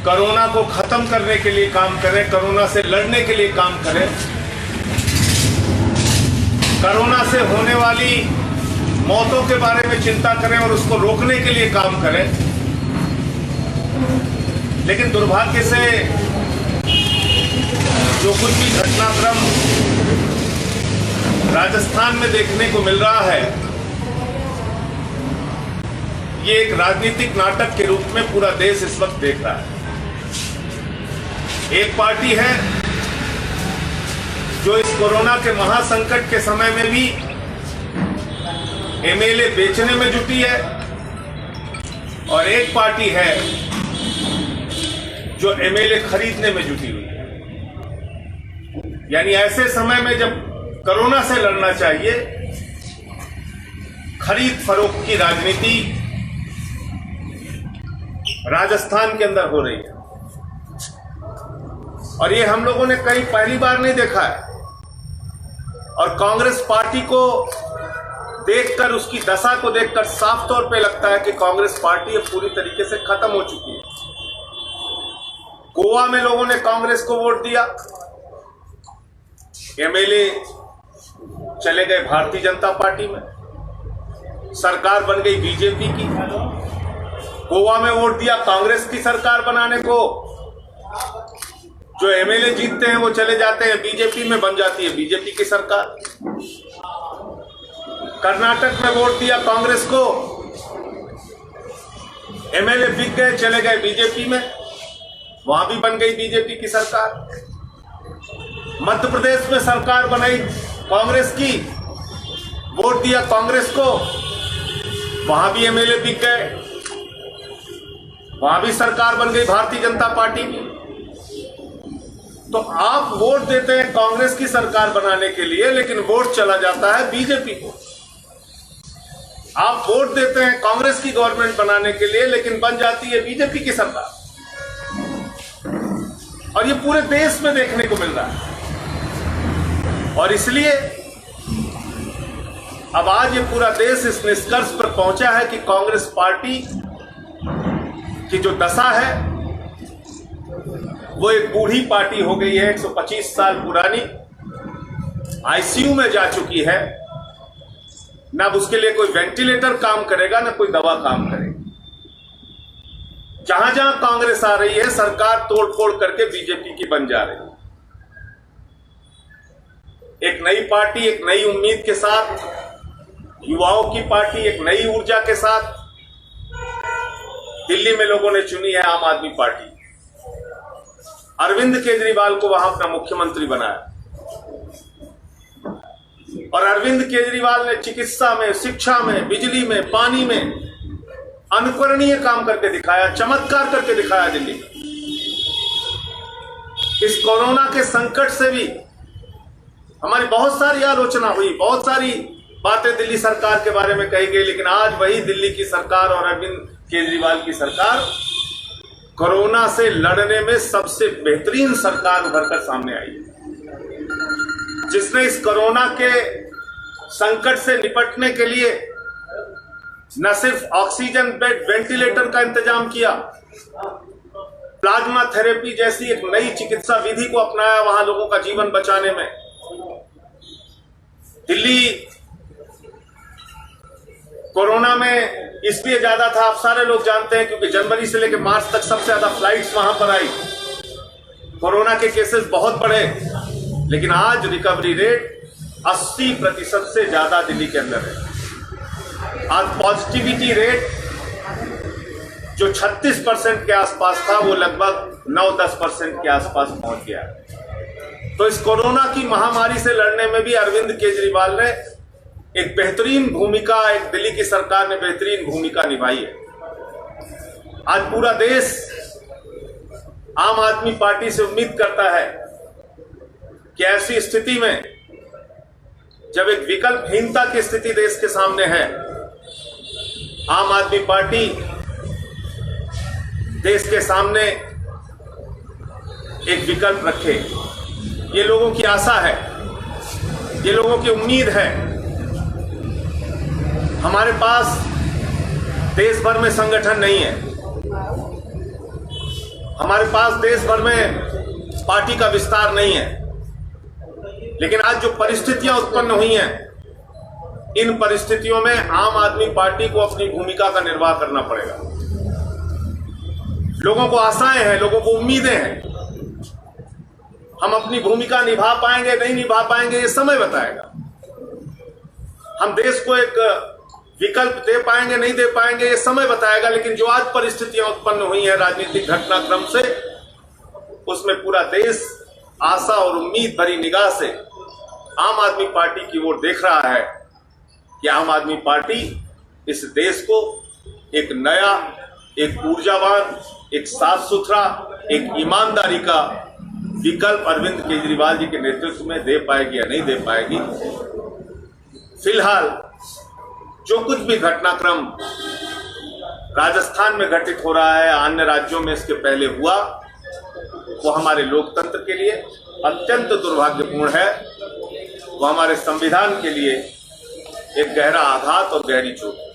Corona को खत्म करने के लिए काम करें, कोरोना से लड़ने के लिए काम करें, कोरोना से होने वाली मौतों के बारे में चिंता करें और उसको रोकने के लिए काम करें। लेकिन दुर्भाग्य से जो कुछ भी घटनाक्रम राजस्थान में देखने को मिल रहा है, ये एक राजनीतिक नाटक के रूप में पूरा देश इस वक्त देख रहा है। एक पार्टी है जो इस कोरोना के महासंकट के समय में भी एमएलए बेचने में जुटी है, और एक पार्टी है जो एमएलए खरीदने में जुटी हुई है। यानी ऐसे समय में जब कोरोना से लड़ना चाहिए, खरीद फरोख्त की राजनीति राजस्थान के अंदर हो रही है, और ये हम लोगों ने कहीं पहली बार नहीं देखा है। और कांग्रेस पार्टी को देखकर, उसकी दशा को देखकर साफ तौर पे लगता है कि कांग्रेस पार्टी अब पूरी तरीके से खत्म हो चुकी है। गोवा में लोगों ने कांग्रेस को वोट दिया, एमएलए चले गए भारतीय जनता पार्टी में, सरकार बन गई बीजेपी की। गोवा में वोट दिया कांग्रेस की सरकार बनाने को, जो एमएलए जीतते हैं वो चले जाते हैं बीजेपी में, बन जाती है बीजेपी की सरकार। कर्नाटक में वोट दिया कांग्रेस को, एमएलए बिक गए, चले गए बीजेपी में, वहां भी बन गई बीजेपी की सरकार। मध्य प्रदेश में सरकार बनाई कांग्रेस की, वोट दिया कांग्रेस को, वहां भी एमएलए बिक गए, वहां भी सरकार बन गई भारतीय जनता पार्टी की। तो आप वोट देते हैं कांग्रेस की सरकार बनाने के लिए, लेकिन वोट चला जाता है बीजेपी को। आप वोट देते हैं कांग्रेस की गवर्नमेंट बनाने के लिए, लेकिन बन जाती है बीजेपी की सरकार। और ये पूरे देश में देखने को मिल रहा है। और इसलिए अब आज ये पूरा देश इस निष्कर्ष पर पहुंचा है कि कांग्रेस पार्टी की जो दशा है वो एक बूढ़ी पार्टी हो गई है, 125 साल पुरानी, आईसीयू में जा चुकी है। ना उसके लिए कोई वेंटिलेटर काम करेगा, ना कोई दवा काम करेगी। जहां जहां कांग्रेस आ रही है, सरकार तोड़ फोड़ करके बीजेपी की बन जा रही है। एक नई पार्टी, एक नई उम्मीद के साथ, युवाओं की पार्टी, एक नई ऊर्जा के साथ दिल्ली में लोगों ने चुनी है आम आदमी पार्टी। अरविंद केजरीवाल को वहां अपना मुख्यमंत्री बनाया, और अरविंद केजरीवाल ने चिकित्सा में, शिक्षा में, बिजली में, पानी में अनुकरणीय काम करके दिखाया, चमत्कार करके दिखाया दिल्ली में। इस कोरोना के संकट से भी हमारी बहुत सारी आलोचना हुई, बहुत सारी बातें दिल्ली सरकार के बारे में कही गई, लेकिन आज वही दिल्ली की सरकार और अरविंद केजरीवाल की सरकार कोरोना से लड़ने में सबसे बेहतरीन सरकार उभरकर सामने आई है, जिसने इस कोरोना के संकट से निपटने के लिए न सिर्फ ऑक्सीजन बेड, वेंटिलेटर का इंतजाम किया, प्लाज्मा थेरेपी जैसी एक नई चिकित्सा विधि को अपनाया वहां लोगों का जीवन बचाने में। दिल्ली कोरोना में इसलिए ज्यादा था, आप सारे लोग जानते हैं, क्योंकि जनवरी से लेकर मार्च तक सबसे ज्यादा फ्लाइट्स वहां पर आई, कोरोना के केसेस बहुत बढ़े। लेकिन आज रिकवरी रेट 80% से ज्यादा दिल्ली के अंदर है। आज पॉजिटिविटी रेट जो 36% के आसपास था, वो लगभग 9-10% के आसपास पहुंच गया। तो इस कोरोना की महामारी से लड़ने में भी अरविंद केजरीवाल ने एक बेहतरीन भूमिका, एक दिल्ली की सरकार ने बेहतरीन भूमिका निभाई है। आज पूरा देश आम आदमी पार्टी से उम्मीद करता है कि ऐसी स्थिति में, जब एक विकल्पहीनता की स्थिति देश के सामने है, आम आदमी पार्टी देश के सामने एक विकल्प रखे। ये लोगों की आशा है, ये लोगों की उम्मीद है। हमारे पास देश भर में संगठन नहीं है, हमारे पास देश भर में पार्टी का विस्तार नहीं है, लेकिन आज जो परिस्थितियां उत्पन्न हुई हैं, इन परिस्थितियों में आम आदमी पार्टी को अपनी भूमिका का निर्वाह करना पड़ेगा। लोगों को आशाएं हैं, लोगों को उम्मीदें हैं। हम अपनी भूमिका निभा पाएंगे नहीं निभा पाएंगे, ये समय बताएगा। हम देश को एक विकल्प दे पाएंगे नहीं दे पाएंगे, ये समय बताएगा। लेकिन जो आज परिस्थितियां उत्पन्न हुई हैं राजनीतिक घटनाक्रम से, उसमें पूरा देश आशा और उम्मीद भरी निगाह से आम आदमी पार्टी की ओर देख रहा है कि आम आदमी पार्टी इस देश को एक नया, एक ऊर्जावान, एक साफ सुथरा, एक ईमानदारी का विकल्प अरविंद केजरीवाल जी के नेतृत्व में दे पाएगी या नहीं दे पाएगी। फिलहाल जो कुछ भी घटनाक्रम राजस्थान में घटित हो रहा है, अन्य राज्यों में इसके पहले हुआ, वो हमारे लोकतंत्र के लिए अत्यंत दुर्भाग्यपूर्ण है। वो हमारे संविधान के लिए एक गहरा आघात और गहरी चोट है।